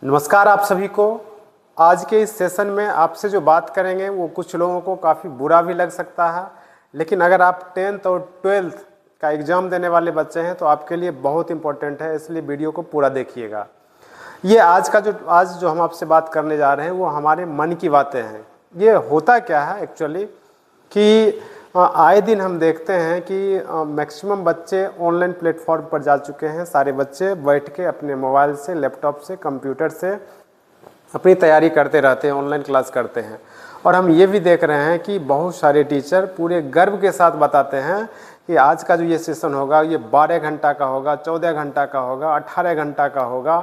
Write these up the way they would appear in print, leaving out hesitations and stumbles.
नमस्कार आप सभी को। आज के इस सेशन में आपसे जो बात करेंगे वो कुछ लोगों को काफ़ी बुरा भी लग सकता है, लेकिन अगर आप 10th और 12th का एग्ज़ाम देने वाले बच्चे हैं तो आपके लिए बहुत इंपॉर्टेंट है, इसलिए वीडियो को पूरा देखिएगा। ये आज जो हम आपसे बात करने जा रहे हैं वो हमारे मन की बातें हैं। ये होता क्या है एक्चुअली कि आए दिन हम देखते हैं कि मैक्सिमम बच्चे ऑनलाइन प्लेटफॉर्म पर जा चुके हैं। सारे बच्चे बैठ के अपने मोबाइल से, लैपटॉप से, कंप्यूटर से अपनी तैयारी करते रहते हैं, ऑनलाइन क्लास करते हैं। और हम ये भी देख रहे हैं कि बहुत सारे टीचर पूरे गर्व के साथ बताते हैं कि आज का जो ये सेशन होगा ये 12 घंटा का होगा, 14 घंटा का होगा, 18 घंटा का होगा।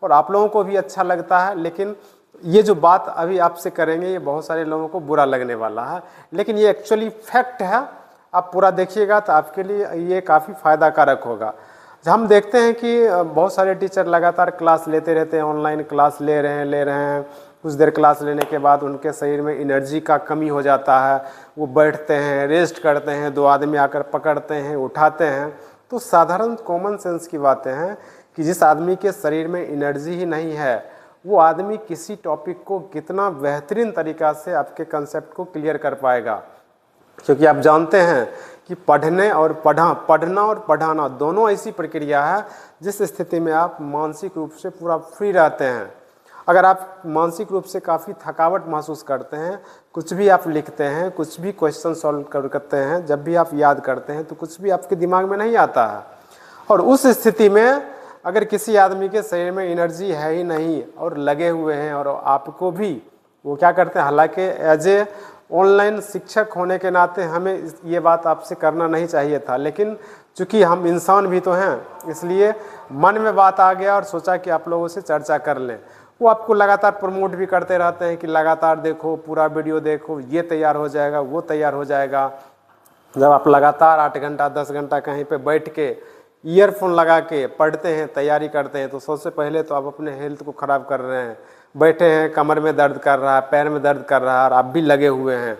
और आप लोगों को भी अच्छा लगता है, लेकिन ये जो बात अभी आपसे करेंगे ये बहुत सारे लोगों को बुरा लगने वाला है, लेकिन ये एक्चुअली फैक्ट है। आप पूरा देखिएगा तो आपके लिए ये काफ़ी फ़ायदा कारक होगा। हम देखते हैं कि बहुत सारे टीचर लगातार क्लास लेते रहते हैं, ऑनलाइन क्लास ले रहे हैं। कुछ देर क्लास लेने के बाद उनके शरीर में एनर्जी का कमी हो जाता है, वो बैठते हैं, रेस्ट करते हैं, 2 आदमी आकर पकड़ते हैं, उठाते हैं। तो साधारण कॉमन सेंस की बातें हैं कि जिस आदमी के शरीर में एनर्जी ही नहीं है वो आदमी किसी टॉपिक को कितना बेहतरीन तरीक़ा से आपके कंसेप्ट को क्लियर कर पाएगा। क्योंकि आप जानते हैं कि पढ़ना और पढ़ाना दोनों ऐसी प्रक्रिया है जिस स्थिति में आप मानसिक रूप से पूरा फ्री रहते हैं। अगर आप मानसिक रूप से काफ़ी थकावट महसूस करते हैं, कुछ भी आप लिखते हैं, कुछ भी क्वेश्चन सॉल्व करते हैं, जब भी आप याद करते हैं तो कुछ भी आपके दिमाग में नहीं आता है। और उस स्थिति में अगर किसी आदमी के शरीर में एनर्जी है ही नहीं और लगे हुए हैं, और आपको भी वो क्या करते हैं, हालांकि एज ए ऑनलाइन शिक्षक होने के नाते हमें ये बात आपसे करना नहीं चाहिए था, लेकिन चूंकि हम इंसान भी तो हैं इसलिए मन में बात आ गया और सोचा कि आप लोगों से चर्चा कर लें। वो आपको लगातार प्रमोट भी करते रहते हैं कि लगातार देखो, पूरा वीडियो देखो, ये तैयार हो जाएगा, वो तैयार हो जाएगा। जब आप लगातार 8 घंटा 10 घंटा कहीं पे बैठ के ईयरफोन लगा के पढ़ते हैं, तैयारी करते हैं, तो सबसे पहले तो आप अपने हेल्थ को ख़राब कर रहे हैं। बैठे हैं, कमर में दर्द कर रहा है, पैर में दर्द कर रहा है और आप भी लगे हुए हैं।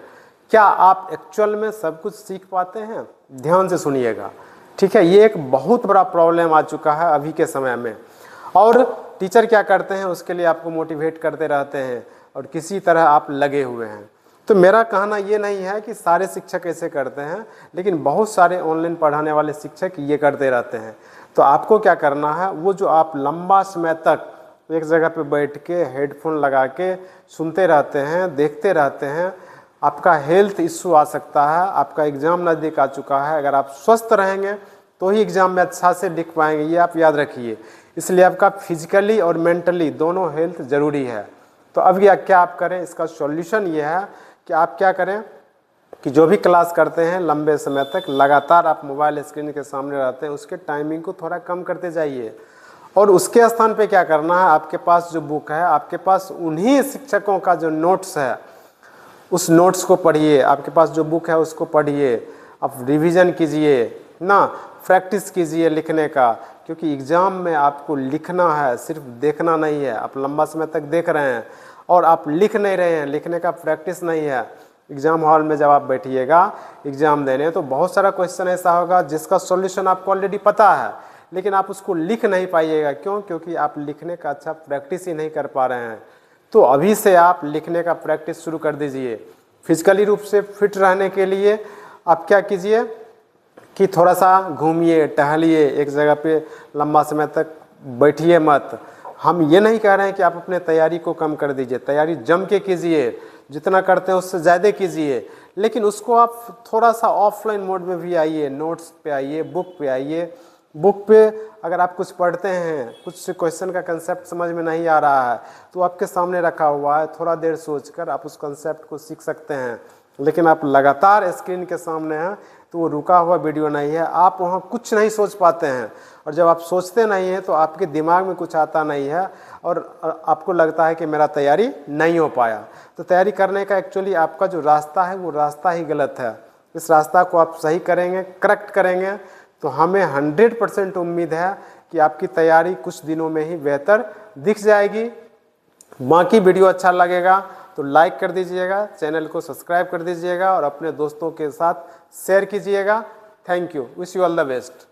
क्या आप एक्चुअल में सब कुछ सीख पाते हैं? ध्यान से सुनिएगा, ठीक है। ये एक बहुत बड़ा प्रॉब्लम आ चुका है अभी के समय में। और टीचर क्या करते हैं, उसके लिए आपको मोटिवेट करते रहते हैं और किसी तरह आप लगे हुए हैं। तो मेरा कहना ये नहीं है कि सारे शिक्षक ऐसे करते हैं, लेकिन बहुत सारे ऑनलाइन पढ़ाने वाले शिक्षक ये करते रहते हैं। तो आपको क्या करना है, वो जो आप लंबा समय तक एक जगह पे बैठ के हेडफोन लगा के सुनते रहते हैं, देखते रहते हैं, आपका हेल्थ इश्यू आ सकता है। आपका एग्ज़ाम नज़दीक आ चुका है। अगर आप स्वस्थ रहेंगे तो ही एग्ज़ाम में अच्छा से लिख पाएंगे, ये आप याद रखिए। इसलिए आपका फिजिकली और मेंटली दोनों हेल्थ ज़रूरी है। तो अब क्या आप करें, इसका सॉल्यूशन ये है कि आप क्या करें कि जो भी क्लास करते हैं लंबे समय तक लगातार आप मोबाइल स्क्रीन के सामने रहते हैं, उसके टाइमिंग को थोड़ा कम करते जाइए। और उसके स्थान पे क्या करना है, आपके पास जो बुक है, आपके पास उन्हीं शिक्षकों का जो नोट्स है उस नोट्स को पढ़िए। आपके पास जो बुक है उसको पढ़िए, आप रिवीजन कीजिए ना, प्रैक्टिस कीजिए लिखने का। क्योंकि एग्ज़ाम में आपको लिखना है, सिर्फ देखना नहीं है। आप लंबा समय तक देख रहे हैं और आप लिख नहीं रहे हैं, लिखने का प्रैक्टिस नहीं है। एग्ज़ाम हॉल में जब आप बैठिएगा एग्ज़ाम देने, तो बहुत सारा क्वेश्चन ऐसा होगा जिसका सॉल्यूशन आपको ऑलरेडी पता है, लेकिन आप उसको लिख नहीं पाइएगा। क्यों? क्योंकि आप लिखने का अच्छा प्रैक्टिस ही नहीं कर पा रहे हैं। तो अभी से आप लिखने का प्रैक्टिस शुरू कर दीजिए। फिजिकली रूप से फिट रहने के लिए आप क्या कीजिए कि थोड़ा सा घूमिए, टहलिए, एक जगह पे लंबा समय तक बैठिए मत। हम ये नहीं कह रहे हैं कि आप अपने तैयारी को कम कर दीजिए, तैयारी जम के कीजिए, जितना करते हैं उससे ज़्यादा कीजिए, लेकिन उसको आप थोड़ा सा ऑफलाइन मोड में भी आइए, नोट्स पे आइए, बुक पे आइए। बुक पे अगर आप कुछ पढ़ते हैं, कुछ क्वेश्चन का कंसेप्ट समझ में नहीं आ रहा है तो आपके सामने रखा हुआ है, थोड़ा देर सोचकर आप उस कंसेप्ट को सीख सकते हैं। लेकिन आप लगातार स्क्रीन के सामने हैं तो वो रुका हुआ वीडियो नहीं है, आप वहाँ कुछ नहीं सोच पाते हैं। और जब आप सोचते नहीं हैं तो आपके दिमाग में कुछ आता नहीं है और आपको लगता है कि मेरा तैयारी नहीं हो पाया। तो तैयारी करने का एक्चुअली आपका जो रास्ता है वो रास्ता ही गलत है। इस रास्ता को आप सही करेंगे, करेक्ट करेंगे, तो हमें 100% उम्मीद है कि आपकी तैयारी कुछ दिनों में ही बेहतर दिख जाएगी। बाकी वीडियो अच्छा लगेगा तो लाइक कर दीजिएगा, चैनल को सब्सक्राइब कर दीजिएगा और अपने दोस्तों के साथ शेयर कीजिएगा। Thank you, wish you all the best.